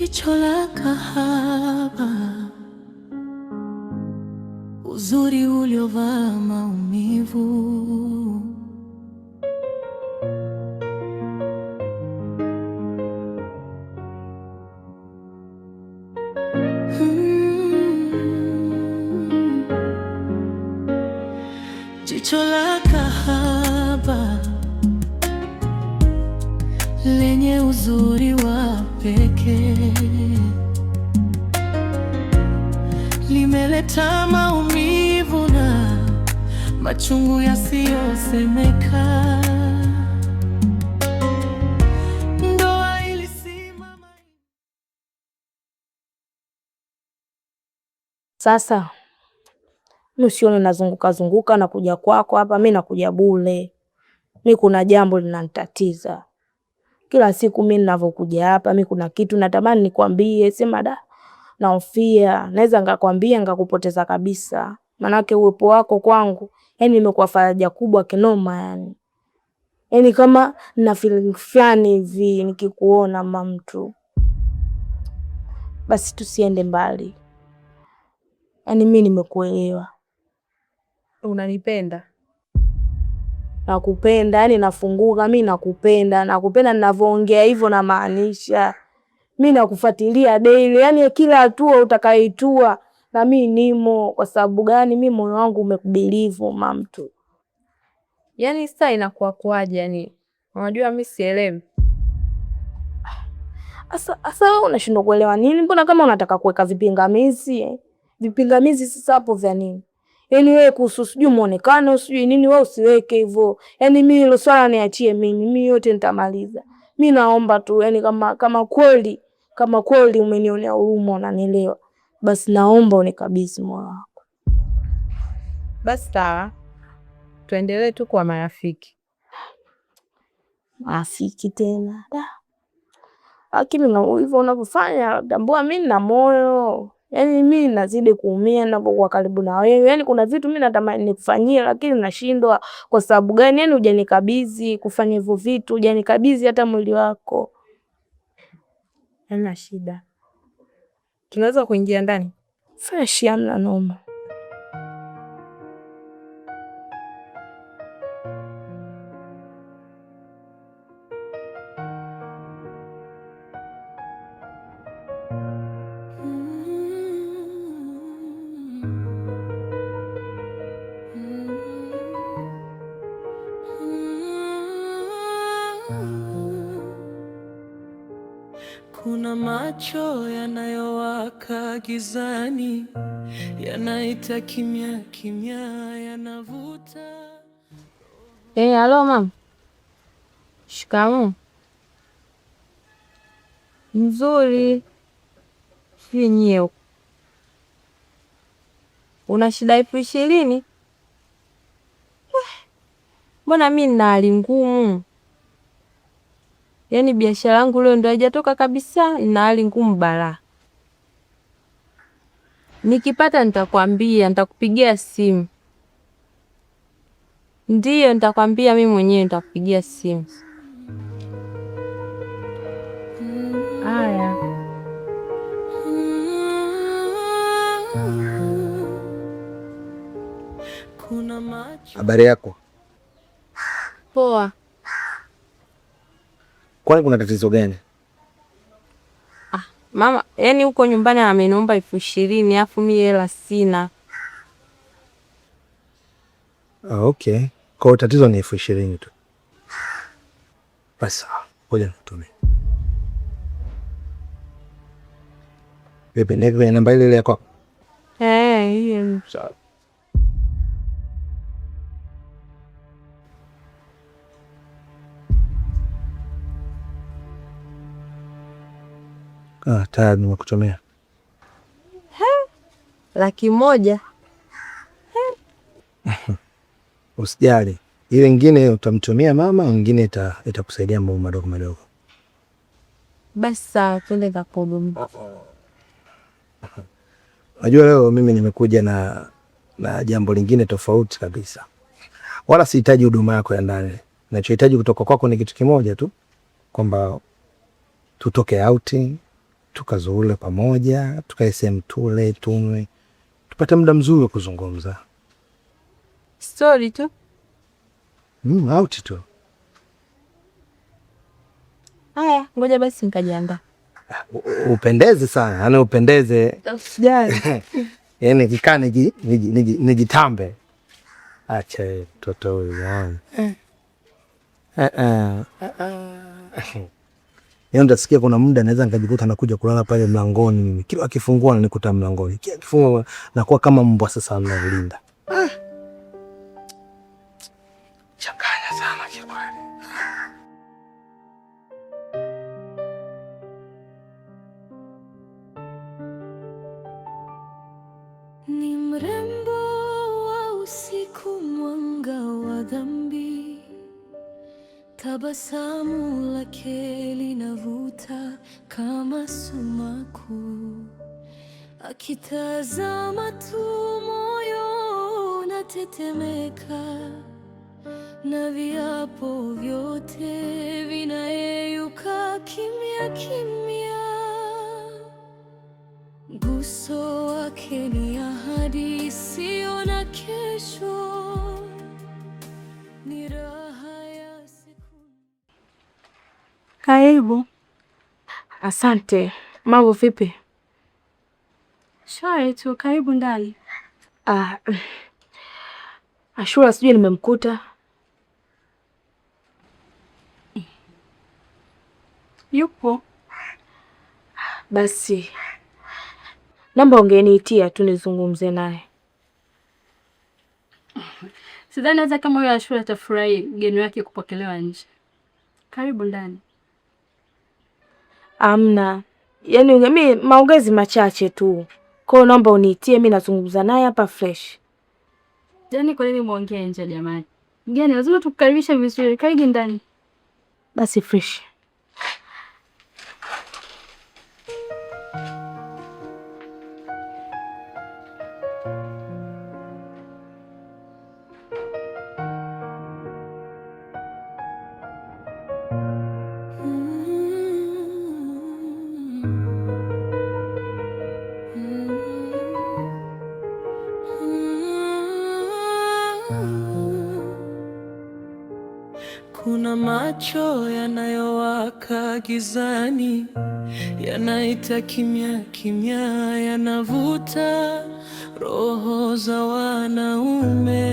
Jicho la kahaba, uzuri uliovaa maumivu. Jicho la kahaba lenye uzuri wa pekee limeleta maumivu na machungu yasiyosemeka. Ndoa ilisimama. Sasa usione nazunguka zunguka na kuja kwako hapa, mimi nakuja bure. Mimi kuna jambo linanitatiza. Kila siku mimi ninavyokuja hapa, mimi kuna kitu natamani nikwambie, sema naofia naweza ngakwambia ngakupoteza kabisa. Manake uwepo wako kwangu, yani imekuwa faraja kubwa kinoma yani. Yani kama na feeling fulani hivi nikikuona mtu. Basi tusiende mbali. Yani mimi nimekuelewa. Unanipenda? Nakupenda, yani nafunguka, mimi nakupenda. Nakupenda ninavyoongea hivyo na maanisha. Mimi nakufuatilia daily, yani kila hatua utakaitua na mimi nimo. Kwa sababu gani? Mimi moyo wangu umekubelieve mtu. Yani sasa inakuwa kwaje yani? Unajua mimi sielewi. Asa wewe unashindwa kuelewa nini? Mbona kama unataka kuweka vipingamizi? Vipingamizi sasa hapo vya nini? Yani wewe kuhusu sijui muonekano, sijui nini, wewe usiweke hivyo. Yani mimi hilo swala niachie mimi yote nitamaliza. Mimi naomba tu yani kama kweli umenionea huruma unanielewa, basi naomba unikabidhi moyo wako. Basi sawa. Tuendelee tu kwa marafiki. Marafiki tena. Lakini hivyo unavyofanya, tambua mimi na moyo. Yaani mimi nazidi kuumia ninapokuwa karibu na wewe. Yaani kuna vitu mimi natamani nikufanyie lakini nashindwa. Kwa sababu gani? Yaani hujanikabidhi kufanya hivyo vitu, hujanikabidhi hata mwili wako. Hamna shida. Tunaweza kuingia ndani? Fresh, hamna noma. Kuna macho yanayowaka gizani, yanaita kimya kimya, yanavuta. Halo mama. Shikamoo. Nzuri. Nyie. Una shida 20,000? Mbona mimi nina hali ngumu? Yaani biashara yangu leo ndo haijatoka kabisa, nina hali ngumu balaa. Nikipata nitakwambia, nitakupigia simu. Ndiyo, nitakwambia mimi mwenyewe, nitakupigia simu. Haya. Habari yako? Poa. Kwani kuna tatizo gani? Mama, yani huko nyumbani ameniomba 20,000 afu mimi hela sina. Okay. Kwa tatizo ni 20,000 tu. Basi, ngoja nitumie. Wewe ndio namba ile yako? Hiyo. Sawa. Tayari nimekutumia. 100,000. Usijali. Ile nyingine utamtumia mama, nyingine itakusaidia mambo madogo madogo. Basi sawa, twende za kuhudumia. Unajua leo mimi nimekuja na jambo lingine tofauti kabisa. Wala sihitaji huduma yako ya ndani. Ninachohitaji kutoka kwako ni kitu kimoja tu, kwamba tutoke outing, tukazurule pamoja, tukae sehemu tule, tunywe, tupate muda mzuri wa kuzungumza. Story tu? Out tu. Haya, ngoja basi nikajiandaa. Upendeze sana, yaani upendeze. Usijali. Yaani kikaa nijitambe. Acha mtoto huyu bwana. Yaani utasikia kuna muda naweza nikajikuta nakuja kulala pale mlangoni mimi. Kila akifungua ananikuta mlangoni. Kila akifungua nakuwa kama mbwa sasa anamlinda. Changanya sana kikweli. Ni mrembo wa usiku, mwanga wa dhambi, tabasamu lake linavuta kama sumaku, akitazama tu moyo unatetemeka, na viapo vyote vinayeyuka kimya kimya. Guso wake ni ahadi isiyo na kesho, ni raha ya sekunde. Karibu. Asante. Mambo vipi? Shwari tu, karibu ndani. Ashura sijui nimemkuta. Yupo. Basi namba ungeniitia tu nizungumze naye. Sidhani hata kama huyo Ashura atafurahi mgeni wake kupokelewa nje. Karibu ndani. Amna. Yaani mimi maongezi machache tu. Kwa hiyo naomba uniitie, mimi nazungumza naye hapa fresh. Yaani kwa nini muongee nje jamani? Mgeni lazima tukukaribisha vizuri. Karibu ndani. Basi fresh. Kuna macho yanayowaka gizani, yanaita kimya kimya, yanavuta roho za wanaume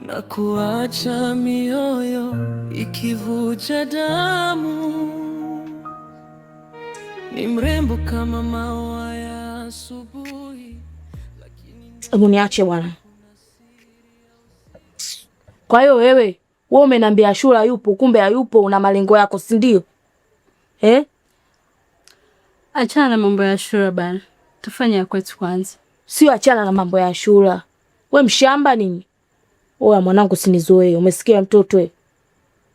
na kuacha mioyo ikivuja damu. Ni mrembo kama maua ya asubuhi, lakini hebu niache bwana. Kwa hiyo wewe umeniambia Ashura yupo, kumbe hayupo, una malengo yako, si ndio? Achana na mambo ya Ashura bana. Tufanye ya kwetu kwanza. Sio achana na mambo ya Ashura. We mshamba nini? Oya mwanangu, sinizoee. Umesikia mtoto wewe?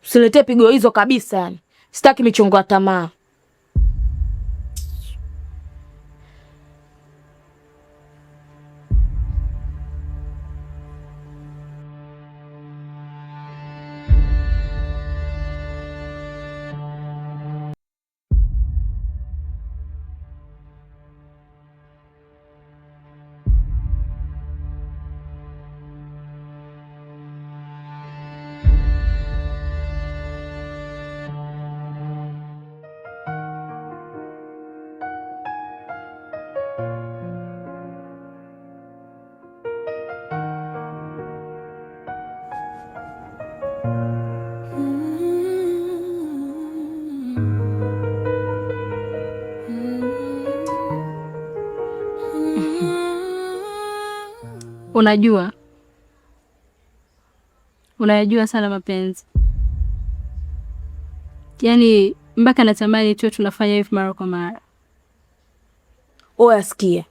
Usiletee pigo hizo kabisa yani. Sitaki michongo ya tamaa. Unayajua sana mapenzi. Yaani mpaka natamani tu tunafanya hivi mara kwa mara. Oya sikia.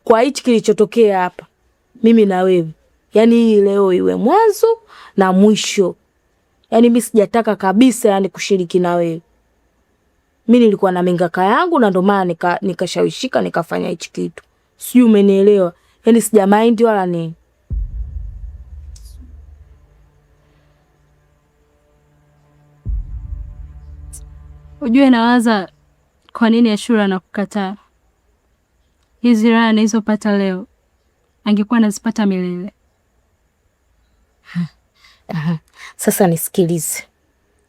Kwa hichi kilichotokea hapa, mimi na wewe, yaani hii leo iwe mwanzo na mwisho. Yaani mimi sijataka kabisa yani kushiriki na wewe. Mimi nilikuwa na mingaka yangu na ndo maana nikashawishika nikafanya hichi kitu. Sijui umenielewa? Yaani sija mind wala nini. Ujue nawaza kwa nini Ashura anakukataa? Hizi raha anazopata leo angekuwa anazipata milele. Sasa nisikilize.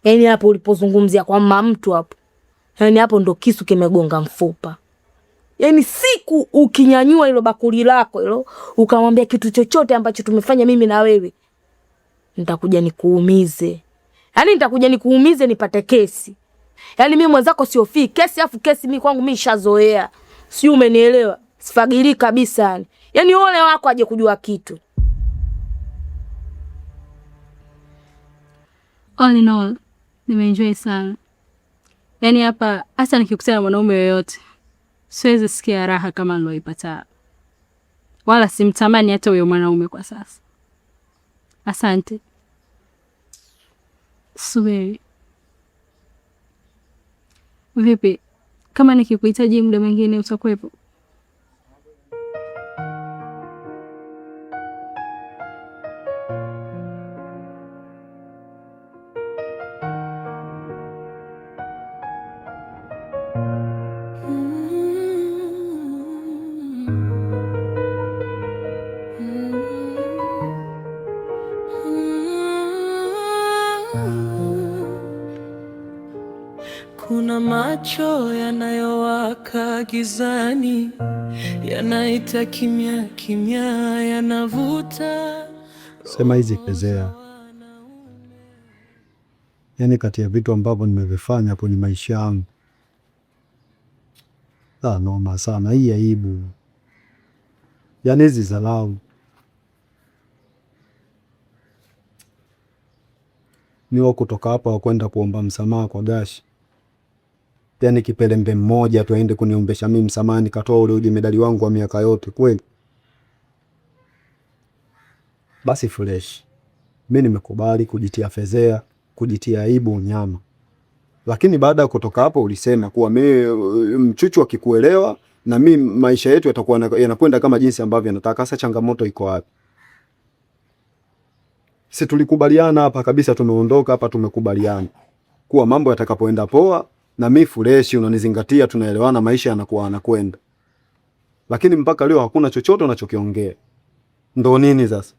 Yaani hapo ulipozungumzia kwa mama mtu hapo, yaani hapo ndo kisu kimegonga mfupa. Yaani siku ukinyanyua hilo bakuli lako hilo, ukamwambia kitu chochote ambacho tumefanya mimi na wewe, nitakuja nikuumize. Yaani nitakuja nikuumize nipate kesi. Yaani mimi mwenzako siofii kesi, afu kesi mimi kwangu mimi shazoea. Si umenielewa? Sifagili kabisa yani. Yaani ole wako aje kujua kitu. All in all, nimeenjoy sana. Yaani hapa hasa nikikutana na mwanaume yoyote, siwezi sikia raha kama niloipata. Wala simtamani hata huyo mwanaume kwa sasa. Asante. Subiri. Vipi? Kama nikikuhitaji muda mwingine utakuwepo? Kuna macho yanayowaka gizani, yanaita kimya kimya, yanavuta. Sema hizi Kezea, yaani kati ya vitu ambavyo nimevifanya hapo ni maisha yangu. Noma sana hii aibu. Yaani hizi dharau. Niwa kutoka hapa wakwenda kuomba msamaha kwa Gashi. Yaani kipelembe mmoja tu aende kuniombesha mimi msamaha nikatoa ule ujimedali wangu wa miaka yote kweli. Basi fresh. Mimi nimekubali kujitia fezea, kujitia aibu unyama. Lakini baada ya kutoka hapo ulisema kuwa mimi Mchuchu akikuelewa na mimi maisha yetu yatakuwa yanakwenda kama jinsi ambavyo nataka. Sasa changamoto iko wapi? Si tulikubaliana hapa kabisa, tumeondoka hapa tumekubaliana kuwa mambo yatakapoenda poa na mimi fresh unanizingatia, tunaelewana, maisha yanakuwa yanakwenda. Lakini mpaka leo hakuna chochote unachokiongea. Ndo nini sasa?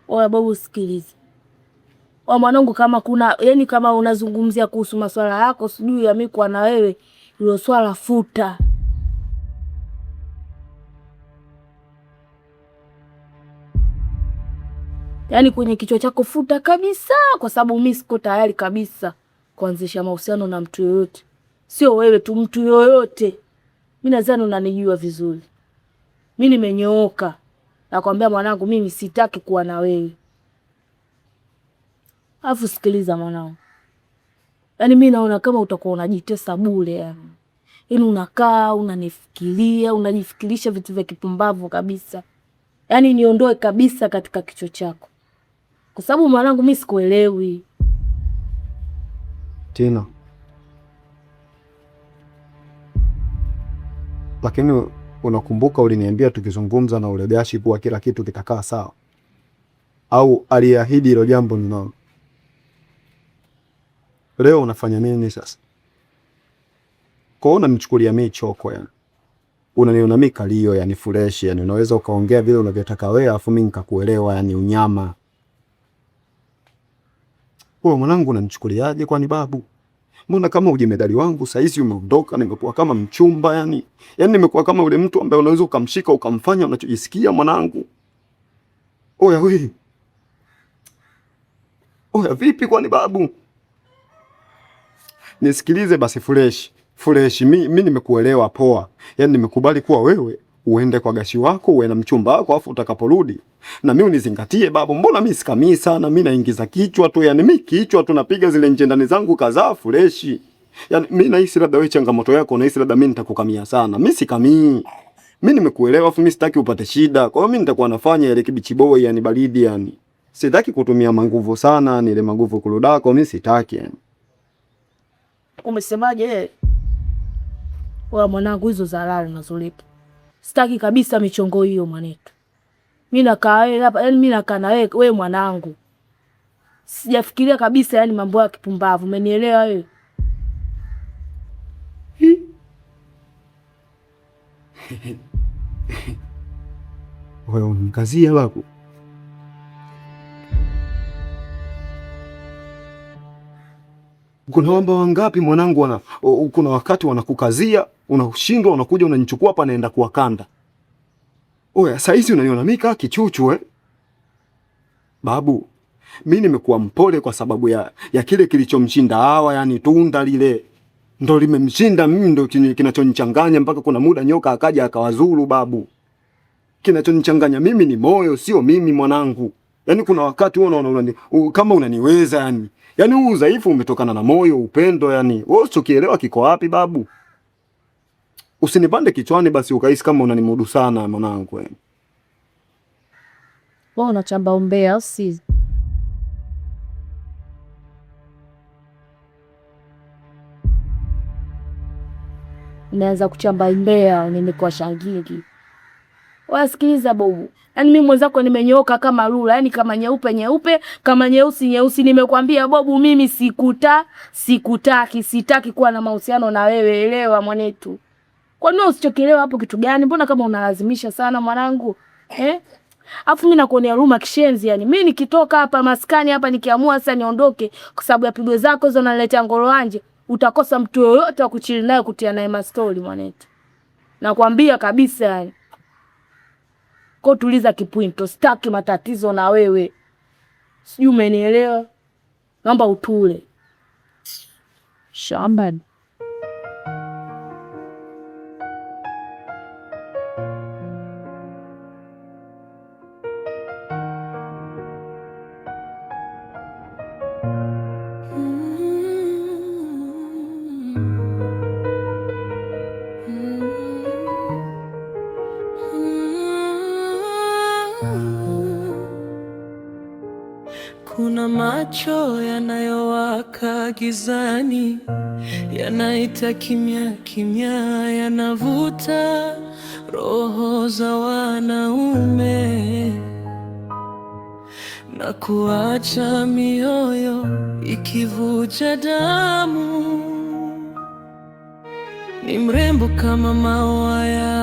Oya babu, sikiliza. Mwanangu, kama kuna yani kama unazungumzia kuhusu masuala yako sijui ya mimi kwa na wewe, hilo swala futa. Yaani kwenye kichwa chako futa kabisa, kwa sababu mimi siko tayari kabisa kuanzisha mahusiano na mtu yoyote. Sio wewe tu, mtu yoyote. Mimi nadhani unanijua vizuri. Mimi nimenyooka. Nakwambia mwanangu, mimi sitaki kuwa na wewe. Alafu sikiliza mwanangu. Yaani mimi naona kama utakuwa unajitesa bure yani. Yaani unakaa, unanifikiria, unajifikirisha vitu vya kipumbavu kabisa. Yaani niondoe kabisa katika kichwa chako. Kwa sababu mwanangu mimi sikuelewi. Tina. Lakini unakumbuka uliniambia tukizungumza na ule Gashi kuwa kila kitu kitakaa sawa? Au aliahidi hilo jambo ninalo? Leo unafanya nini sasa? Kwa unanichukulia mimi choko yani. Unaniona mimi kalio yani fresh yani, unaweza ukaongea vile unavyotaka wewe afu mimi nikakuelewa yani unyama. Wewe mwanangu unanichukuliaje kwani babu? Mbona kama ujimedali wangu saizi umeondoka, nimekuwa kama mchumba yani. Yaani nimekuwa kama ule mtu ambaye unaweza ukamshika ukamfanya unachojisikia mwanangu. Oya wewe. Oya vipi kwani babu? Nisikilize basi fresh. Fresh, mimi nimekuelewa poa. Yaani nimekubali kuwa wewe uende kwa Gashi wako, uwe na mchumba wako, afu utakaporudi na mimi unizingatie babu. Mbona mimi sikamii sana, mimi naingiza kichwa tu yani, mimi kichwa tunapiga zile njendani zangu kadhaa fresh. Yaani mimi nahisi labda wewe changamoto yako nahisi labda mimi nitakukamia sana. Mimi sikamii. Mimi nimekuelewa, afu mimi sitaki upate shida. Kwa hiyo mimi nitakuwa nafanya ile kibichi boy yani baridi yani. Sitaki kutumia manguvu sana, ni ile manguvu kuludako mimi sitaki yani. Umesemaje? Wewe mwanangu, hizo zalali unazolipa. Sitaki kabisa michongo hiyo mwanetu. Mimi nakaa wewe hapa, yani mimi nakaa na wewe mwanangu. Sijafikiria kabisa, yani mambo ya kipumbavu, umenielewa wewe? Wewe unikazia babu. Kuna wamba wangapi mwanangu kuna wakati wanakukazia, unashindwa, unakuja unanichukua hapa naenda kuwakanda. Oya, saizi unaniona mimi kama kichuchu Babu, mimi nimekuwa mpole kwa sababu ya kile kilichomshinda Hawa, yani tunda lile ndo limemshinda mimi, ndo kinachonichanganya mpaka kuna muda nyoka akaja akawazuru babu. Kinachonichanganya mimi ni moyo, sio mimi mwanangu. Yani kuna wakati wewe unaona kama unaniweza yani. Yani huu udhaifu umetokana na moyo, upendo yani. Wewe usikielewa kiko wapi babu? Usinipande kichwani basi ukahisi kama unanimudu sana mwanangu yani. Wewe unachamba umbea si? Naanza kuchamba umbea nini kwa shangili. Wasikiliza bobu. Yaani mimi mwenzako nimenyoka kama lula, yani kama nyeupe, kama nyeusi. Nimekwambia bobu, mimi sitaki kuwa na mahusiano na wewe, elewa mwanetu. Kwa nini usichokelewa hapo kitu gani? Mbona kama unalazimisha sana mwanangu? Afu mimi nakuonea huruma kishenzi yani. Mimi nikitoka hapa maskani hapa nikiamua sasa niondoke kwa sababu ya pigo zako hizo unaniletea ngoro anje, utakosa mtu yoyote wa kuchili naye kutia naye mastori mwanetu. Nakwambia kabisa yani. Kwa tuliza kipwinto, sitaki matatizo na wewe. Sijui umenielewa? Naomba utule. Shamba. Kuna macho yanayowaka gizani, yanaita kimya kimya, yanavuta roho za wanaume na kuacha mioyo ikivuja damu. Ni mrembo kama maua ya